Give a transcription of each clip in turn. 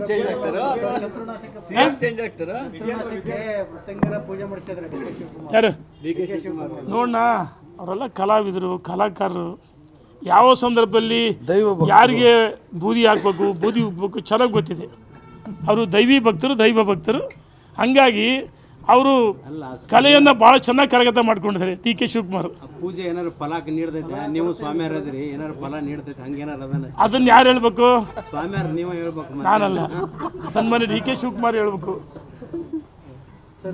Change ಆಗ್ತಾರ CM change ಆಗ್ತಾರ ಯಾರು ಡಿ.ಕೆ. ಶಿವಕುಮಾರ್ ನೋಡೋಣ, ಅವರೆಲ್ಲ ಕಲಾವಿದರು, ಕಲಾಕಾರರು. ಯಾವ ಸಂದರ್ಭದಲ್ಲಿ ಯಾರಿಗೆ ಬೂದಿ ಹಾಕ್ಬೇಕು, ಬೂದಿ ಉಗ್ಬೇಕು ಚೆನ್ನಾಗಿ ಗೊತ್ತಿದೆ. ಅವರು ದೈವಿ ಭಕ್ತರು, ದೈವ ಭಕ್ತರು. ಹಾಗಾಗಿ ಅವರು ಕಲೆಯನ್ನು ಭಾಳ ಚೆನ್ನಾಗಿ ಕರಗತ ಮಾಡ್ಕೊಂಡಿದ್ದಾರೆ ಡಿ.ಕೆ. ಶಿವಕುಮಾರ್. ಪೂಜೆ ಏನಾರು ಫಲ ನೀಡ್ತೈತೆ, ನೀವು ಸ್ವಾಮಿಯಾರ ಅದ್ರಿ, ಏನಾರು ಫಲ ನೀಡ್ತೈತೆ ಹಂಗೇನಾರು ಅದನ್ನ ಅದನ್ನು ಯಾರು ಹೇಳ್ಬೇಕು? ಸ್ವಾಮಿಯಾರ ನೀವು ಹೇಳ್ಬೇಕು. ನಾನಲ್ಲ, ಸನ್ಮಾನ್ಯ ಡಿ.ಕೆ. ಶಿವಕುಮಾರ್ ಹೇಳ್ಬೇಕು.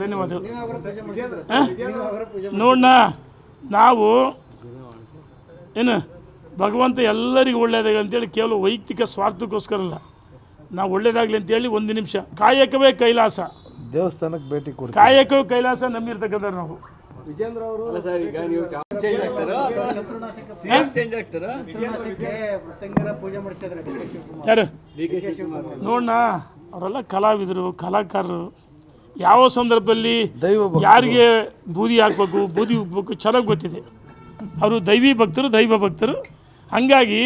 ಧನ್ಯವಾದಗಳು. ನೋಡೋಣ, ನಾವು ಏನು ಭಗವಂತ ಎಲ್ಲರಿಗೂ ಒಳ್ಳೆಯದಾಗ ಅಂತೇಳಿ ಕೇವಲ ವೈಯಕ್ತಿಕ ಸ್ವಾರ್ಥಕ್ಕೋಸ್ಕರ ಅಲ್ಲ, ನಾವು ಒಳ್ಳೇದಾಗಲಿ ಅಂತೇಳಿ ಒಂದು ನಿಮಿಷ ಕಾಯಕವೇ ಕೈಲಾಸ, ದೇವಸ್ಥಾನಕ್ಕೆ ಭೇಟಿ ಕೊಡಿ. ಕಾಯಕವೇ ಕೈಲಾಸ ನಂಬಿರ್ತಕ್ಕಂಥವ್ರು ನಾವು. ವಿಜೇಂದ್ರ ಅವರು ಈಗ ನೀವು ಚೇಂಜ್ ಆಗ್ತಾರ ಸಿಎಂ ಚೇಂಜ್ ಆಗ್ತಾರ ಯಾರು ಡಿ.ಕೆ. ಶಿವಕುಮಾರ್ ನೋಡೋಣ, ಅವರೆಲ್ಲ ಕಲಾವಿದರು, ಕಲಾಕಾರರು. ಯಾವ ಸಂದರ್ಭದಲ್ಲಿ ಯಾರಿಗೆ ಬೂದಿ ಹಾಕ್ಬೇಕು, ಬೂದಿ ಉಗ್ಬೇಕು ಚೆನ್ನಾಗಿ ಗೊತ್ತಿದೆ. ಅವರು ದೈವಿ ಭಕ್ತರು, ದೈವ ಭಕ್ತರು. ಹಾಗಾಗಿ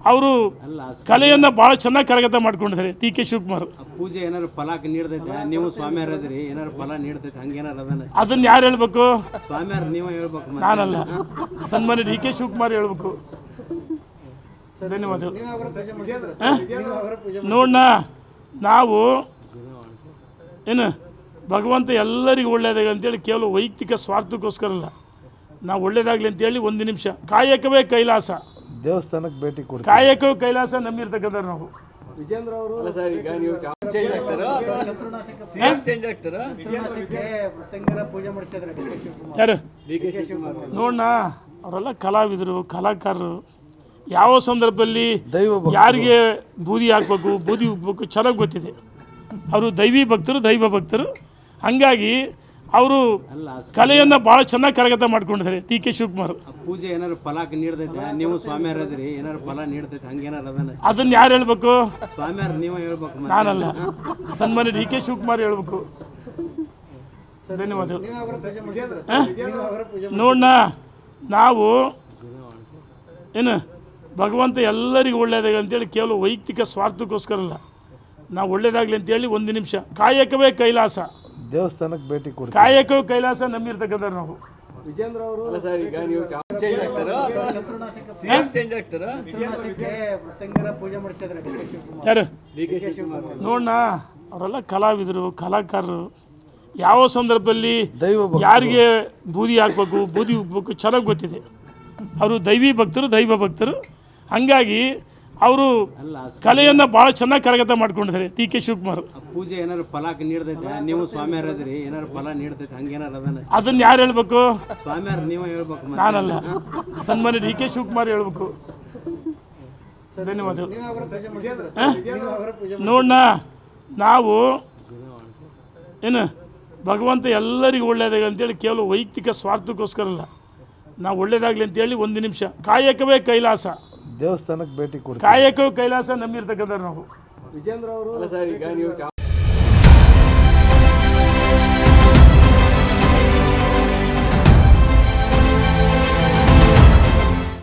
ಅವರು ಕಲೆಯನ್ನು ಭಾಳ ಚೆನ್ನಾಗಿ ಕರಗತ ಮಾಡ್ಕೊಂಡಿದ್ದಾರೆ ಡಿ.ಕೆ. ಶಿವಕುಮಾರ್. ಪೂಜೆ ಏನಾರು ಫಲ ನೀಡ್ತೈತೆ, ನೀವು ಸ್ವಾಮಿಯಾರ ಅದ್ರಿ, ಏನಾರು ಫಲ ನೀಡ್ತೈತೆ ಹಂಗೇನಾರು ಅದನ್ನ ಅದನ್ನು ಯಾರು ಹೇಳ್ಬೇಕು? ಸ್ವಾಮಿಯಾರ ನೀವು ಹೇಳ್ಬೇಕು. ನಾನಲ್ಲ, ಸನ್ಮಾನ್ಯ ಡಿ.ಕೆ. ಶಿವಕುಮಾರ್ ಹೇಳ್ಬೇಕು. ಧನ್ಯವಾದಗಳು. ನೋಡೋಣ, ನಾವು ಏನು ಭಗವಂತ ಎಲ್ಲರಿಗೂ ಒಳ್ಳೆಯದಾಗ ಅಂತೇಳಿ ಕೇವಲ ವೈಯಕ್ತಿಕ ಸ್ವಾರ್ಥಕ್ಕೋಸ್ಕರ ಅಲ್ಲ, ನಾವು ಒಳ್ಳೇದಾಗಲಿ ಅಂತೇಳಿ ಒಂದು ನಿಮಿಷ ಕಾಯಕವೇ ಕೈಲಾಸ, ದೇವಸ್ಥಾನಕ್ಕೆ ಭೇಟಿ ಕೊಡಿ. ಕಾಯಕವೇ ಕೈಲಾಸ ನಂಬಿರ್ತಕ್ಕಂಥವ್ರು ನಾವು. ವಿಜೇಂದ್ರ ಅವರು ಈಗ ನೀವು ಚೇಂಜ್ ಆಗ್ತಾರ ಸಿಎಂ ಚೇಂಜ್ ಆಗ್ತಾರ ಯಾರು ಡಿ.ಕೆ. ಶಿವಕುಮಾರ್ ನೋಡೋಣ, ಅವರೆಲ್ಲ ಕಲಾವಿದರು, ಕಲಾಕಾರರು. ಯಾವ ಸಂದರ್ಭದಲ್ಲಿ ಯಾರಿಗೆ ಬೂದಿ ಹಾಕ್ಬೇಕು, ಬೂದಿ ಉಗ್ಬೇಕು ಚೆನ್ನಾಗಿ ಗೊತ್ತಿದೆ. ಅವರು ದೈವಿ ಭಕ್ತರು, ದೈವ ಭಕ್ತರು. ಹಾಗಾಗಿ ಅವರು ಕಲೆಯನ್ನು ಭಾಳ ಚೆನ್ನಾಗಿ ಕರಗತ ಮಾಡ್ಕೊಂಡಿದ್ದಾರೆ ಡಿ.ಕೆ. ಶಿವಕುಮಾರ್. ಪೂಜೆ ಏನಾರು ಫಲ ನೀಡ್ತೈತೆ, ನೀವು ಸ್ವಾಮಿಯಾರ ಅದ್ರಿ, ಏನಾರು ಫಲ ನೀಡ್ತೈತೆ ಹಂಗೇನಾರು ಅದನ್ನ ಅದನ್ನು ಯಾರು ಹೇಳ್ಬೇಕು? ಸ್ವಾಮಿಯಾರ ನೀವು ಹೇಳ್ಬೇಕು. ನಾನಲ್ಲ, ಸನ್ಮಾನ್ಯ ಡಿ.ಕೆ. ಶಿವಕುಮಾರ್ ಹೇಳ್ಬೇಕು. ಧನ್ಯವಾದಗಳು. ನೋಡೋಣ, ನಾವು ಏನು ಭಗವಂತ ಎಲ್ಲರಿಗೂ ಒಳ್ಳೆಯದಾಗ ಅಂತೇಳಿ ಕೇವಲ ವೈಯಕ್ತಿಕ ಸ್ವಾರ್ಥಕ್ಕೋಸ್ಕರ ಅಲ್ಲ, ನಾವು ಒಳ್ಳೇದಾಗಲಿ ಅಂತೇಳಿ ಒಂದು ನಿಮಿಷ ಕಾಯಕವೇ ಕೈಲಾಸ, ದೇವಸ್ಥಾನಕ್ಕೆ ಭೇಟಿ ಕೊಡಿ. ಕಾಯಕವೇ ಕೈಲಾಸ ನಂಬಿರ್ತಕ್ಕಂಥವ್ರು ನಾವು. ವಿಜೇಂದ್ರ ಅವರು ಈಗ ನೀವು ಚೇಂಜ್ ಆಗ್ತಾರ ಸಿಎಂ ಚೇಂಜ್ ಆಗ್ತಾರ ಯಾರು ಡಿ.ಕೆ. ಶಿವಕುಮಾರ್ ನೋಡೋಣ, ಅವರೆಲ್ಲ ಕಲಾವಿದರು, ಕಲಾಕಾರರು. ಯಾವ ಸಂದರ್ಭದಲ್ಲಿ ಯಾರಿಗೆ ಬೂದಿ ಹಾಕ್ಬೇಕು, ಬೂದಿ ಉಗ್ಬೇಕು ಚೆನ್ನಾಗಿ ಗೊತ್ತಿದೆ. ಅವರು ದೈವಿ ಭಕ್ತರು, ದೈವ ಭಕ್ತರು. ಹಾಗಾಗಿ ಅವರು ಕಲೆಯನ್ನು ಭಾಳ ಚೆನ್ನಾಗಿ ಕರಗತ ಮಾಡ್ಕೊಂಡಿದ್ದಾರೆ ಡಿ.ಕೆ. ಶಿವಕುಮಾರ್. ಪೂಜೆ ಏನಾರು ಫಲ ನೀಡ್ತೈತೆ, ನೀವು ಸ್ವಾಮಿಯಾರ ಅದ್ರಿ, ಏನಾರು ಫಲ ನೀಡ್ತೈತೆ ಹಂಗೇನಾರು ಅದನ್ನ ಅದನ್ನು ಯಾರು ಹೇಳ್ಬೇಕು? ಸ್ವಾಮಿಯಾರ ನೀವು ಹೇಳ್ಬೇಕು. ನಾನಲ್ಲ, ಸನ್ಮಾನ್ಯ ಡಿ.ಕೆ. ಶಿವಕುಮಾರ್ ಹೇಳ್ಬೇಕು. ಧನ್ಯವಾದಗಳು. ನೋಡೋಣ, ನಾವು ಏನು ಭಗವಂತ ಎಲ್ಲರಿಗೂ ಒಳ್ಳೆಯದಾಗ ಅಂತೇಳಿ ಕೇವಲ ವೈಯಕ್ತಿಕ ಸ್ವಾರ್ಥಕ್ಕೋಸ್ಕರ ಅಲ್ಲ, ನಾವು ಒಳ್ಳೇದಾಗಲಿ ಅಂತೇಳಿ ಒಂದು ನಿಮಿಷ ಕಾಯಕವೇ ಕೈಲಾಸ, ದೇವಸ್ಥಾನಕ್ಕೆ ಭೇಟಿ ಕೊಡಿ. ಕಾಯಕವೇ ಕೈಲಾಸ ನಂಬಿರ್ತಕ್ಕಂಥವ್ರು ನಾವು. ವಿಜೇಂದ್ರ ಅವರು ಈಗ ನೀವು